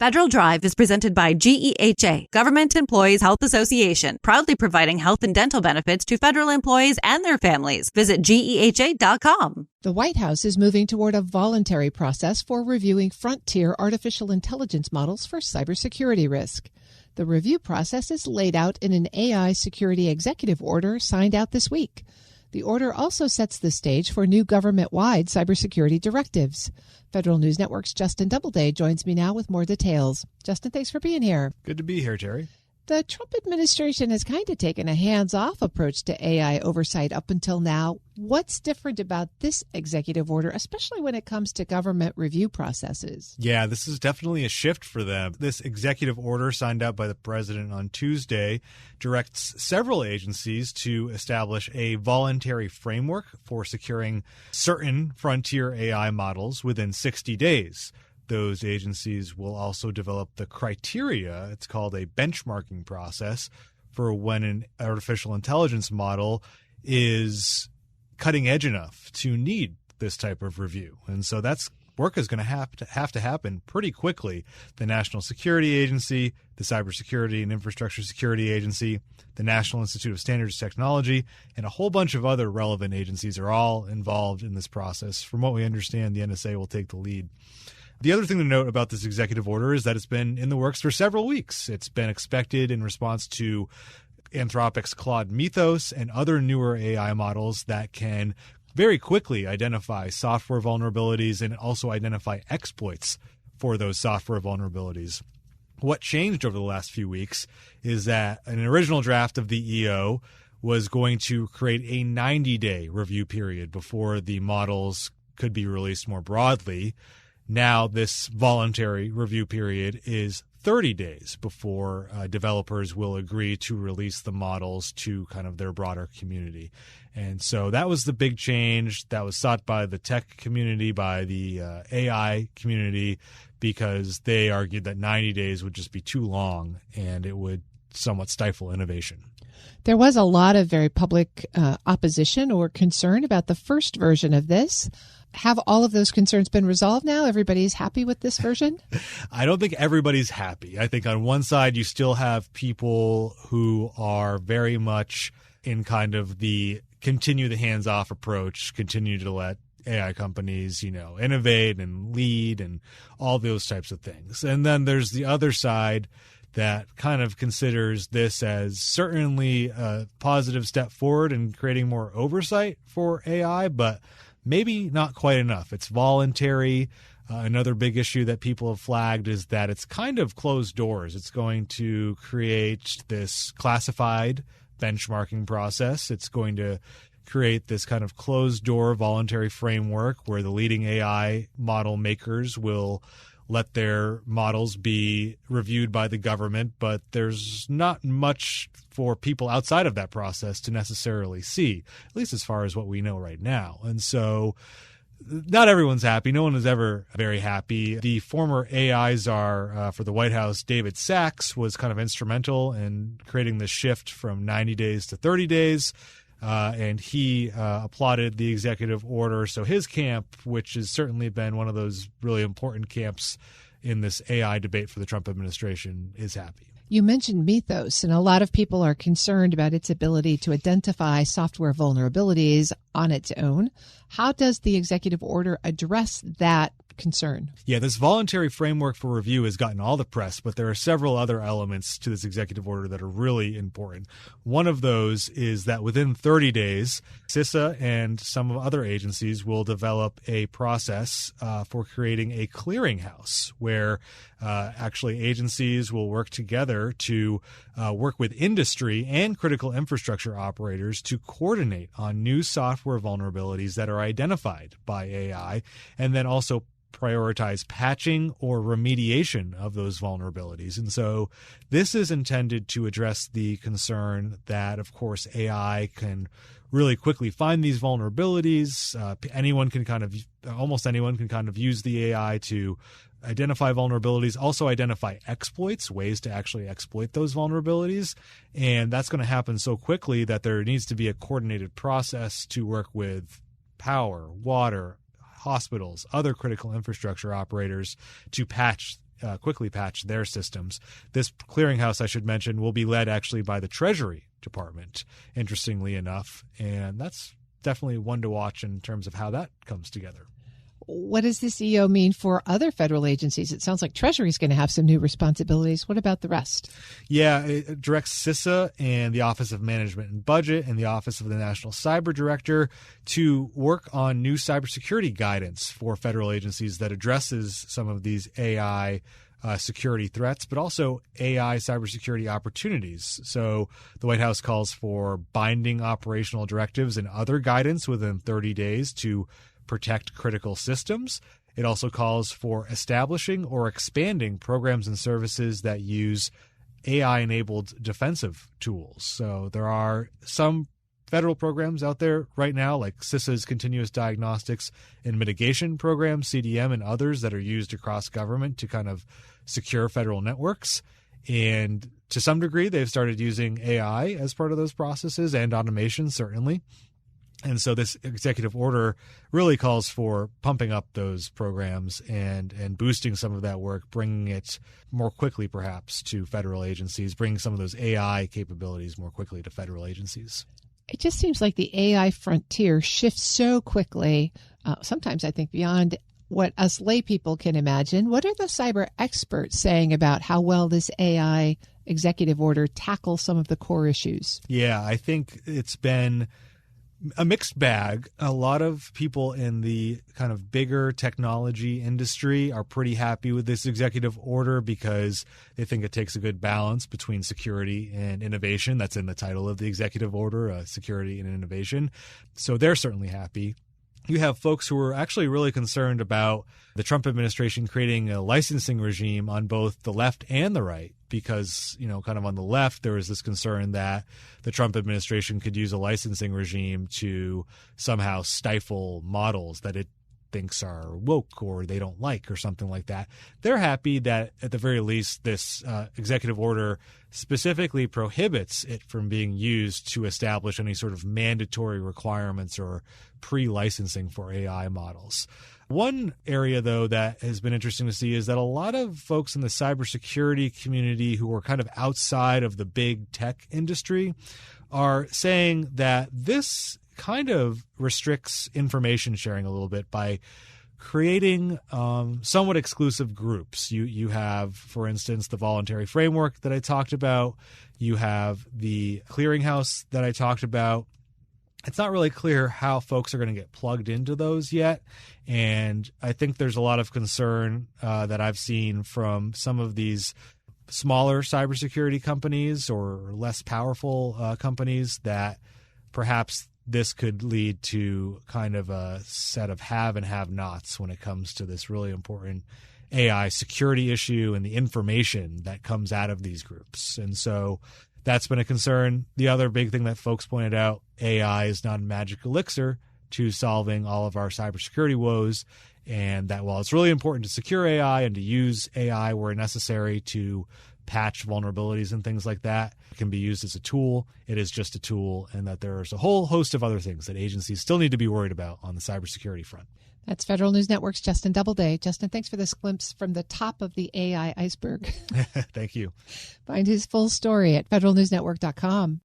Federal Drive is presented by GEHA, Government Employees Health Association, proudly providing health and dental benefits to federal employees and their families. Visit GEHA.com. The White House is moving toward a voluntary process for reviewing frontier artificial intelligence models for cybersecurity risk. The review process is laid out in an AI security executive order signed out this week. The order also sets the stage for new government-wide cybersecurity directives. Federal News Network's Justin Doubleday joins me now with more details. Justin, thanks for being here. Good to be here, Terry. The Trump administration has kind of taken a hands-off approach to AI oversight up until now. What's different about this executive order, especially when it comes to government review processes? Yeah, this is definitely a shift for them. This executive order signed out by the president on Tuesday directs several agencies to establish a voluntary framework for securing certain frontier AI models within 60 days. Those agencies will also develop the criteria, it's called a benchmarking process, for when an artificial intelligence model is cutting edge enough to need this type of review. And so that's work is going to have to happen pretty quickly. The National Security Agency, the Cybersecurity and Infrastructure Security Agency, the National Institute of Standards and Technology, and a whole bunch of other relevant agencies are all involved in this process. From what we understand, the NSA will take the lead. The other thing to note about this executive order is that it's been in the works for several weeks. It's been expected in response to Anthropic's Claude Mythos and other newer AI models that can very quickly identify software vulnerabilities and also identify exploits for those software vulnerabilities. What changed over the last few weeks is that an original draft of the EO was going to create a 90-day review period before the models could be released more broadly. Now, this voluntary review period is 30 days before developers will agree to release the models to kind of their broader community. And so that was the big change that was sought by the tech community, by the AI community, because they argued that 90 days would just be too long and it would somewhat stifle innovation. There was a lot of very public opposition or concern about the first version of this. Have all of those concerns been resolved now? Everybody's happy with this version? I don't think everybody's happy. I think on one side, you still have people who are very much in kind of the continue the hands-off approach, continue to let AI companies, innovate and lead and all those types of things. And then there's the other side that kind of considers this as certainly a positive step forward in creating more oversight for AI, but maybe not quite enough. It's voluntary. Another big issue that people have flagged is that it's kind of closed doors. It's going to create this classified benchmarking process. It's going to create this kind of closed door voluntary framework where the leading AI model makers will let their models be reviewed by the government, but there's not much for people outside of that process to necessarily see, at least as far as what we know right now. And so not everyone's happy. No one is ever very happy. The former AI czar for the White House, David Sachs, was kind of instrumental in creating the shift from 90 days to 30 days. And he applauded the executive order. So his camp, which has certainly been one of those really important camps in this AI debate for the Trump administration, is happy. You mentioned Mythos, and a lot of people are concerned about its ability to identify software vulnerabilities on its own. How does the executive order address that concern? Yeah, this voluntary framework for review has gotten all the press, but there are several other elements to this executive order that are really important. One of those is that within 30 days, CISA and some other agencies will develop a process for creating a clearinghouse where actually agencies will work together to work with industry and critical infrastructure operators to coordinate on new software vulnerabilities that are identified by AI, and then also prioritize patching or remediation of those vulnerabilities. And so this is intended to address the concern that, of course, AI can really quickly find these vulnerabilities. Almost anyone can kind of use the AI to identify vulnerabilities, also identify exploits, ways to actually exploit those vulnerabilities. And that's going to happen so quickly that there needs to be a coordinated process to work with power, water, hospitals, other critical infrastructure operators to patch quickly patch their systems. This clearinghouse, I should mention, will be led actually by the Treasury Department, interestingly enough. And that's definitely one to watch in terms of how that comes together. What does this EO mean for other federal agencies? It sounds like Treasury is going to have some new responsibilities. What about the rest? Yeah, it directs CISA and the Office of Management and Budget and the Office of the National Cyber Director to work on new cybersecurity guidance for federal agencies that addresses some of these AI security threats, but also AI cybersecurity opportunities. So the White House calls for binding operational directives and other guidance within 30 days to protect critical systems. It also calls for establishing or expanding programs and services that use AI-enabled defensive tools. So there are some federal programs out there right now, like CISA's Continuous Diagnostics and Mitigation Program, CDM, and others that are used across government to kind of secure federal networks. And to some degree, they've started using AI as part of those processes and automation, certainly. And so this executive order really calls for pumping up those programs and boosting some of that work, bringing it more quickly perhaps to federal agencies, bringing some of those AI capabilities more quickly to federal agencies. It just seems like the AI frontier shifts so quickly, sometimes I think beyond what us lay people can imagine. What are the cyber experts saying about how well this AI executive order tackles some of the core issues? Yeah, I think it's been a mixed bag. A lot of people in the kind of bigger technology industry are pretty happy with this executive order because they think it takes a good balance between security and innovation. That's in the title of the executive order, security and innovation. So they're certainly happy. You have folks who are actually really concerned about the Trump administration creating a licensing regime on both the left and the right, because, kind of on the left, there was this concern that the Trump administration could use a licensing regime to somehow stifle models that it thinks are woke or they don't like or something like that. They're happy that at the very least this executive order specifically prohibits it from being used to establish any sort of mandatory requirements or pre-licensing for AI models. One area, though, that has been interesting to see is that a lot of folks in the cybersecurity community who are kind of outside of the big tech industry are saying that this kind of restricts information sharing a little bit by creating somewhat exclusive groups. You have, for instance, the voluntary framework that I talked about. You have the clearinghouse that I talked about. It's not really clear how folks are going to get plugged into those yet. And I think there's a lot of concern that I've seen from some of these smaller cybersecurity companies or less powerful companies that perhaps this could lead to kind of a set of have and have-nots when it comes to this really important AI security issue and the information that comes out of these groups. And so that's been a concern. The other big thing that folks pointed out, AI is not a magic elixir to solving all of our cybersecurity woes, and that while it's really important to secure AI and to use AI where necessary to patch vulnerabilities and things like that, it can be used as a tool. It is just a tool, and that there's a whole host of other things that agencies still need to be worried about on the cybersecurity front. That's Federal News Network's Justin Doubleday. Justin, thanks for this glimpse from the top of the AI iceberg. Thank you. Find his full story at federalnewsnetwork.com.